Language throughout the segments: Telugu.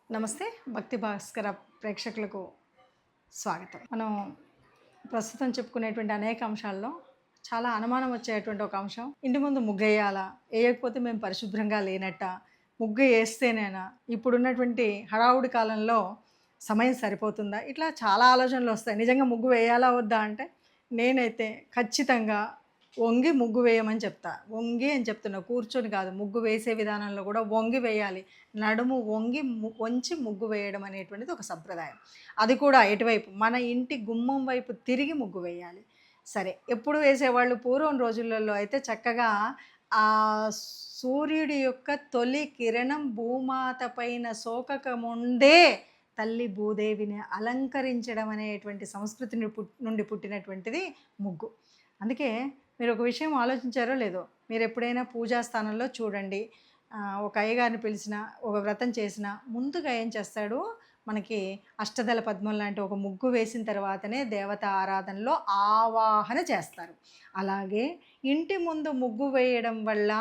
నమస్తే. భక్తి భాస్కర ప్రేక్షకులకు స్వాగతం. మనం ప్రస్తుతం చెప్పుకునేటువంటి అనేక అంశాల్లో చాలా అనుమానం వచ్చేటువంటి ఒక అంశం, ఇంటి ముందు ముగ్గేయాలా? ఏయకపోతే మేము పరిశుభ్రంగా లేనట్టా? ముగ్గు ఏస్తేనేనా? ఇప్పుడున్నటువంటి హడావుడి కాలంలో సమయం సరిపోతుందా? ఇట్లా చాలా ఆలోచనలు వస్తాయి. నిజంగా ముగ్గు వేయాలా వద్దా అంటే, నేనైతే ఖచ్చితంగా వంగి ముగ్గు వేయమని చెప్తా. వంగి అని చెప్తున్నా, కూర్చొని కాదు. ముగ్గు వేసే విధానంలో కూడా వంగి వేయాలి. నడుము వంగి వంచి ముగ్గు వేయడం అనేటువంటిది ఒక సంప్రదాయం. అది కూడా ఎటువైపు? మన ఇంటి గుమ్మం వైపు తిరిగి ముగ్గు వేయాలి. సరే, ఎప్పుడు వేసేవాళ్ళు? పూర్వం రోజులలో అయితే చక్కగా సూర్యుడి యొక్క తొలి కిరణం భూమాత పైన సోకక ముందే తల్లి భూదేవిని అలంకరించడం అనేటువంటి సంస్కృతిని నుండి పుట్టినటువంటిది ముగ్గు. అందుకే మీరు ఒక విషయం ఆలోచించారో లేదో, మీరు ఎప్పుడైనా పూజా స్థానంలో చూడండి, ఒక అయ్యగారిని పిలిచినా, ఒక వ్రతం చేసినా ముందుగా ఏం చేస్తాడు, మనకి అష్టదళ పద్మం లాంటి ఒక ముగ్గు వేసిన తర్వాతనే దేవత ఆరాధనలో ఆవాహన చేస్తారు. అలాగే ఇంటి ముందు ముగ్గు వేయడం వల్ల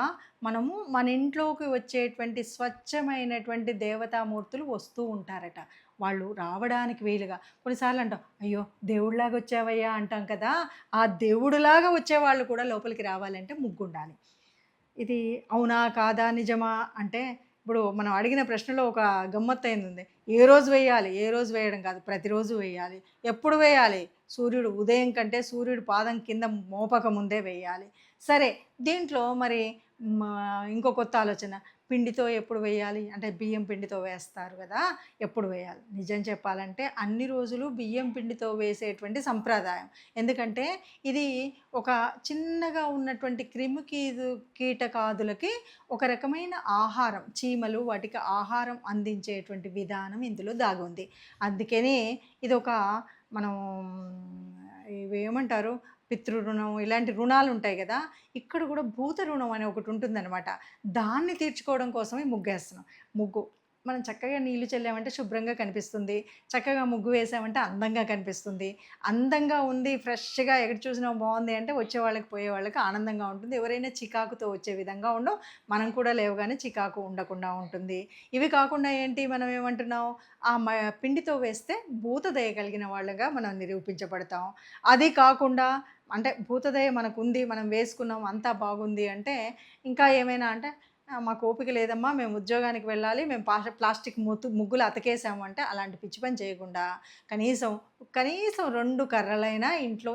మనము మన ఇంట్లోకి వచ్చేటువంటి స్వచ్ఛమైనటువంటి దేవతామూర్తులు వస్తూ ఉంటారట. వాళ్ళు రావడానికి వీలుగా. కొన్నిసార్లు అంటాం, అయ్యో దేవుడిలాగా వచ్చావయ్యా అంటాం కదా, ఆ దేవుడులాగా వచ్చేవాళ్ళు కూడా లోపలికి రావాలంటే ముగ్గు ఉండాలి. ఇది అవునా కాదా నిజమా అంటే, ఇప్పుడు మనం అడిగిన ప్రశ్నలో ఒక గమ్మత్తైంది ఉంది. ఏ రోజు వేయాలి? ఏ రోజు వేయడం కాదు, ప్రతిరోజు వేయాలి. ఎప్పుడు వేయాలి? సూర్యుడు ఉదయం కంటే సూర్యుడు పాదం కింద మోపక ముందే వేయాలి. సరే, దీంట్లో మరి ఇంకో కొత్త ఆలోచన, పిండితో ఎప్పుడు వేయాలి అంటే, బియ్యం పిండితో వేస్తారు కదా, ఎప్పుడు వేయాలి? నిజం చెప్పాలంటే అన్ని రోజులు బియ్యం పిండితో వేసేటువంటి సంప్రదాయం. ఎందుకంటే ఇది ఒక చిన్నగా ఉన్నటువంటి కీటకాదులకి ఒక రకమైన ఆహారం, చీమలు వాటికి ఆహారం అందించేటువంటి విధానం ఇందులో దాగుంది. అందుకని ఇది ఒక మనం ఇవేమంటారు, పితృ రుణం, ఇలాంటి రుణాలు ఉంటాయి కదా, ఇక్కడ కూడా భూత రుణం అనే ఒకటి ఉంటుందన్నమాట. దాన్ని తీర్చుకోవడం కోసమే ముగ్గేస్తున్నాం. ముగ్గు మనం చక్కగా నీళ్లు చల్లామంటే శుభ్రంగా కనిపిస్తుంది, చక్కగా ముగ్గు వేసామంటే అందంగా కనిపిస్తుంది. అందంగా ఉంది, ఫ్రెష్గా ఎక్కడ చూసినా బాగుంది అంటే వచ్చే వాళ్ళకి పోయే వాళ్ళకి ఆనందంగా ఉంటుంది. ఎవరైనా చికాకుతో వచ్చే విధంగా ఉండవు, మనం కూడా లేవగానే చికాకు ఉండకుండా ఉంటుంది. ఇవి కాకుండా ఏంటి, మనం ఏమంటున్నాం, ఆ పిండితో వేస్తే భూతదయ కలిగిన వాళ్ళగా మనం నిరూపించబడతాం. అది కాకుండా అంటే భూతదయ మనకుంది, మనం వేసుకున్నాం, అంతా బాగుంది అంటే, ఇంకా ఏమైనా అంటే, మాకు ఓపిక లేదమ్మా, మేము ఉద్యోగానికి వెళ్ళాలి, మేము ప్లాస్టిక్ ముగ్గులు అతకేసాము అంటే, అలాంటి పిచ్చి పని చేయకుండా కనీసం కనీసం 2 కర్రలైనా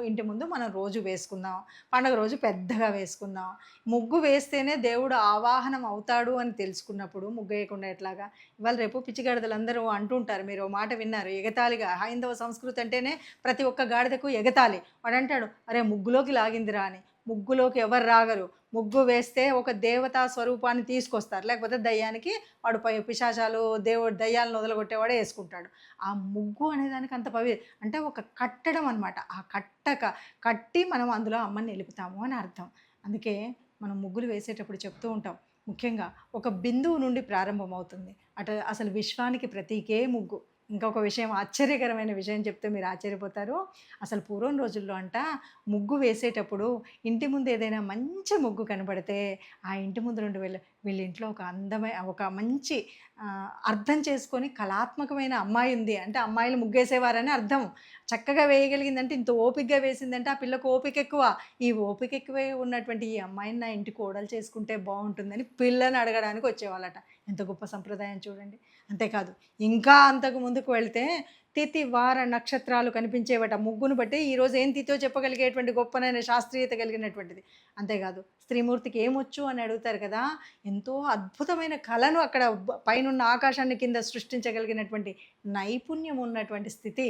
ఇంటి ముందు మనం రోజు వేసుకుందాం. పండగ రోజు పెద్దగా వేసుకుందాం. ముగ్గు వేస్తేనే దేవుడు ఆవాహనం అవుతాడు అని తెలుసుకున్నప్పుడు ముగ్గు వేయకుండా ఎట్లాగా? ఇవాళ రేపు పిచ్చిగాడిదలందరూ అంటూ ఉంటారు, మీరు ఓ మాట విన్నారు, ఎగతాళిగా హైందవ సంస్కృతి అంటేనే ప్రతి ఒక్క గాడిదకు ఎగతాళి. వాడంటాడు, అరే ముగ్గులోకి లాగిందిరా అని. ముగ్గులోకి ఎవరు రాగరు. ముగ్గు వేస్తే ఒక దేవతా స్వరూపాన్ని తీసుకొస్తారు, లేకపోతే దయ్యానికి వాడు పిశాచాలు దయ్యాలను వదలగొట్టేవాడే వేసుకుంటాడు. ఆ ముగ్గు అనేదానికి అంత అంటే ఒక కట్టడం అనమాట. ఆ కట్టి మనం అందులో అమ్మని నిలుపుతాము అని అర్థం. అందుకే మనం ముగ్గులు వేసేటప్పుడు చెప్తూ ఉంటాం, ముఖ్యంగా ఒక బిందువు నుండి ప్రారంభమవుతుంది. అసలు విశ్వానికి ప్రతీకే ముగ్గు. ఇంకొక విషయం, ఆశ్చర్యకరమైన విషయం చెప్తే మీరు ఆశ్చర్యపోతారు. అసలు పూర్వం రోజుల్లో ముగ్గు వేసేటప్పుడు ఇంటి ముందు ఏదైనా మంచి ముగ్గు కనబడితే ఆ ఇంటి ముందు నుండి వీళ్ళ ఇంట్లో ఒక మంచి అర్థం చేసుకొని కళాత్మకమైన అమ్మాయి ఉంది అంటే, అమ్మాయిలు ముగ్గేసేవారని అర్థం. చక్కగా వేయగలిగిందంటే, ఇంత ఓపికగా వేసిందంటే ఆ పిల్లకు ఓపిక ఎక్కువ. ఈ ఓపిక ఎక్కువై ఉన్నటువంటి ఈ అమ్మాయిని నా ఇంటి కోడలు చేసుకుంటే బాగుంటుందని పిల్లని అడగడానికి వచ్చేవాళ్ళట. ఎంత గొప్ప సంప్రదాయం చూడండి. అంతేకాదు, ఇంకా అంతకు ముందుకు వెళ్తే తిథి వార నక్షత్రాలు కనిపించేవట ముగ్గును బట్టి ఈరోజు ఏం తిథో చెప్పగలిగేటువంటి గొప్పనైన శాస్త్రీయత కలిగినటువంటిది. అంతేకాదు, స్త్రీమూర్తికి ఏమొచ్చు అని అడుగుతారు కదా, ఎంతో అద్భుతమైన కళను అక్కడ పైనున్న ఆకాశాన్ని కింద సృష్టించగలిగినటువంటి నైపుణ్యం ఉన్నటువంటి స్థితి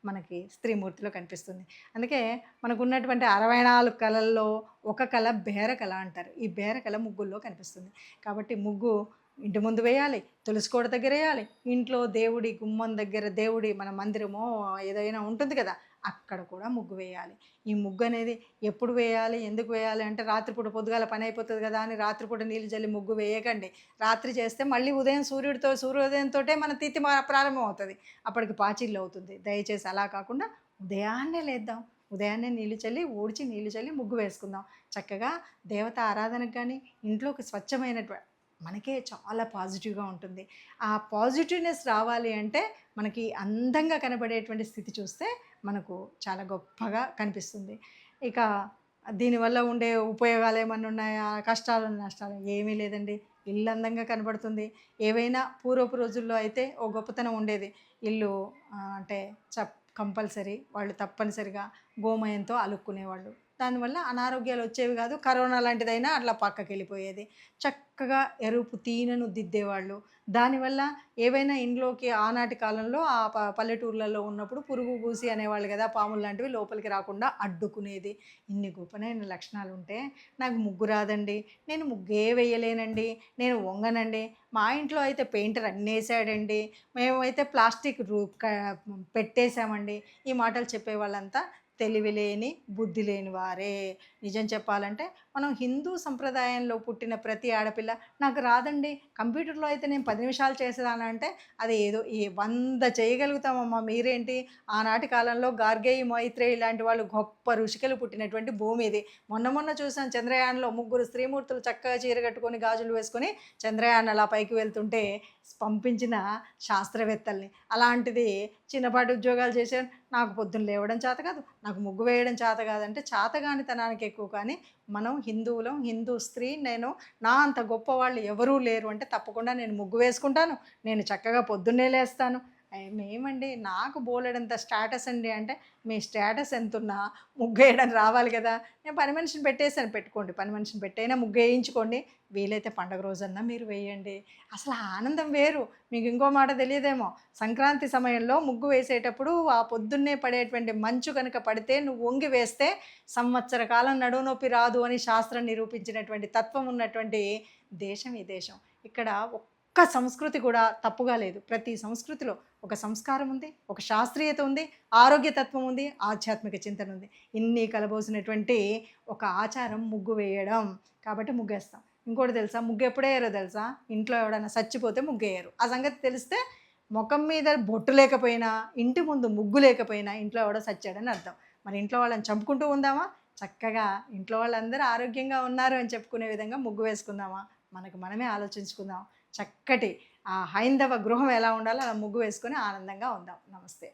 మనకి స్త్రీమూర్తిలో కనిపిస్తుంది. అందుకే మనకున్నటువంటి 64 కళల్లో ఒక కళ బేర కళ అంటారు. ఈ బేర కళ ముగ్గుల్లో కనిపిస్తుంది. కాబట్టి ముగ్గు ఇంటి ముందు వేయాలి, తులసి కోట దగ్గర వేయాలి, ఇంట్లో దేవుడి గుమ్మం దగ్గర, దేవుడి మన మందిరమో ఏదైనా ఉంటుంది కదా, అక్కడ కూడా ముగ్గు వేయాలి. ఈ ముగ్గు అనేది ఎప్పుడు వేయాలి, ఎందుకు వేయాలి అంటే, రాత్రిపూట పొద్దుగాల పని అయిపోతుంది కదా అని రాత్రిపూట నీళ్ళు జల్లి ముగ్గు వేయకండి. రాత్రి చేస్తే మళ్ళీ ఉదయం సూర్యోదయంతో మన తిథి ప్రారంభం అవుతుంది, అప్పటికి పాచిళ్ళు అవుతుంది. దయచేసి అలా కాకుండా ఉదయాన్నే లేద్దాం, ఉదయాన్నే నీళ్ళు చల్లి నీళ్ళు చల్లి ముగ్గు వేసుకుందాం. చక్కగా దేవత ఆరాధనకు కానీ, ఇంట్లోకి స్వచ్ఛమైనటువంటి మనకే చాలా పాజిటివ్‌గా ఉంటుంది. ఆ పాజిటివ్‌నెస్ రావాలి అంటే మనకి అందంగా కనబడేటువంటి స్థితి చూస్తే మనకు చాలా గొప్పగా కనిపిస్తుంది. ఇక దీనివల్ల ఉండే ఉపయోగాలేమన్నా ఉన్నాయా? కష్టాలు, నష్టాలు ఏమీ లేదండి. ఇల్లు అందంగా కనబడుతుంది. ఏవైనా పూర్వపు రోజుల్లో అయితే ఓ గొప్పతనం ఉండేది. ఇల్లు అంటే కంపల్సరీ వాళ్ళు తప్పనిసరిగా గోమయంతో అలుక్కునేవాళ్ళు. దానివల్ల అనారోగ్యాలు వచ్చేవి కాదు. కరోనా లాంటిదైనా అట్లా పక్కకెళ్ళిపోయేది. చక్కగా ఎరుపు తీనెను దిద్దేవాళ్ళు. దానివల్ల ఏవైనా ఇంట్లోకి ఆనాటి కాలంలో ఆ పల్లెటూర్లలో ఉన్నప్పుడు పురుగు, గూసి అనేవాళ్ళు కదా! పాములు లాంటివి లోపలికి రాకుండా అడ్డుకునేది. ఇన్ని గొప్పనైన లక్షణాలుంటే నాకు ముగ్గు రాదండి. నేను ముగ్గే వేయలేనండి. నేను వంగనండి. మా ఇంట్లో అయితే పెయింటర్ అన్నేసాడండి. మేమైతే ప్లాస్టిక్ పెట్టేసామండి. ఈ మాటలు చెప్పేవాళ్ళంతా తెలివిలేని, బుద్ధి లేని వారే. నిజం చెప్పాలంటే మనం హిందూ సంప్రదాయంలో పుట్టిన ప్రతి ఆడపిల్ల నాకు రాదండి. కంప్యూటర్‌లో అయితే నేను 10 నిమిషాలు చేసేదానంటే అది ఏదో 100 చేయగలుగుతామమ్మా మీరేంటి? ఆనాటి కాలంలో గార్గేయి, మైత్రేయి ఇలాంటి వాళ్ళు గొప్ప ఋషికలు పుట్టినటువంటి భూమి ఇది. మొన్న చూసాను చంద్రయాన్‌లో ముగ్గురు స్త్రీమూర్తులు చక్కగా చీర కట్టుకొని, గాజులు వేసుకొని చంద్రయాన్ అలా పైకి వెళ్తుంటే పంపించిన శాస్త్రవేత్తల్ని. అలాంటిది చిన్నపాటి ఉద్యోగాలు చేశాను. నాకు పొద్దున్న లేవడం చేత కాదు. నాకు ముగ్గు వేయడం చేత కాదంటే చేతగానితనానికి ఎక్కువ కానీ మనం హిందువులం, హిందూ స్త్రీ నేను. నా అంత గొప్పవాళ్ళు ఎవరూ లేరు అంటే తప్పకుండా నేను ముగ్గు వేసుకుంటాను. నేను చక్కగా పొద్దున్నే లేస్తాను. మేమండి నాకు బోలెడంత స్టేటస్ అండి అంటే, మీ స్టేటస్ ఎంతున్నా ముగ్గేయడం రావాలి కదా! నేను పని మనిషిని పెట్టేసాను. పెట్టుకోండి. పని మనిషిని పెట్టైనా ముగ్గేయించుకోండి. వీలైతే పండగ రోజన్నా మీరు వేయండి. అసలు ఆ ఆనందం వేరు. మీకు ఇంకో మాట తెలియదేమో! సంక్రాంతి సమయంలో ముగ్గు వేసేటప్పుడు ఆ పొద్దున్నే పడేటువంటి మంచు గనక పడితే నువ్వు వంగి వేస్తే సంవత్సర కాలం నడుము నొప్పి రాదు అని శాస్త్రం నిరూపించినటువంటి తత్వం ఉన్నటువంటి దేశం ఈ దేశం. ఇక్కడ ఒక్క సంస్కృతి కూడా తప్పుగా లేదు. ప్రతి సంస్కృతిలో ఒక సంస్కారం ఉంది, ఒక శాస్త్రీయత ఉంది, ఆరోగ్య తత్వం ఉంది, ఆధ్యాత్మిక చింతన ఉంది. ఇన్ని కలబోసినటువంటి ఒక ఆచారం ముగ్గు వేయడం. కాబట్టి ముగ్గేస్తాం. ఇంకోటి తెలుసా? ముగ్గు ఎప్పుడేయరో తెలుసా? ఇంట్లో ఎవడైనా చచ్చిపోతే ముగ్గేయరు. ఆ సంగతి తెలిస్తే మొఖం మీద బొట్టు లేకపోయినా, ఇంటి ముందు ముగ్గు లేకపోయినా ఇంట్లో ఎవడో సచ్చాడని అర్థం. మరి ఇంట్లో వాళ్ళని చంపుకుంటూ ఉందామా? చక్కగా ఇంట్లో వాళ్ళందరూ ఆరోగ్యంగా ఉన్నారు అని చెప్పుకునే విధంగా ముగ్గు వేసుకుందామా? మనకు మనమే ఆలోచించుకుందాం. చక్కటి హైందవ గృహం ఎలా ఉండాలో అలా ముగ్గు వేసుకొని ఆనందంగా ఉందాం. నమస్తే.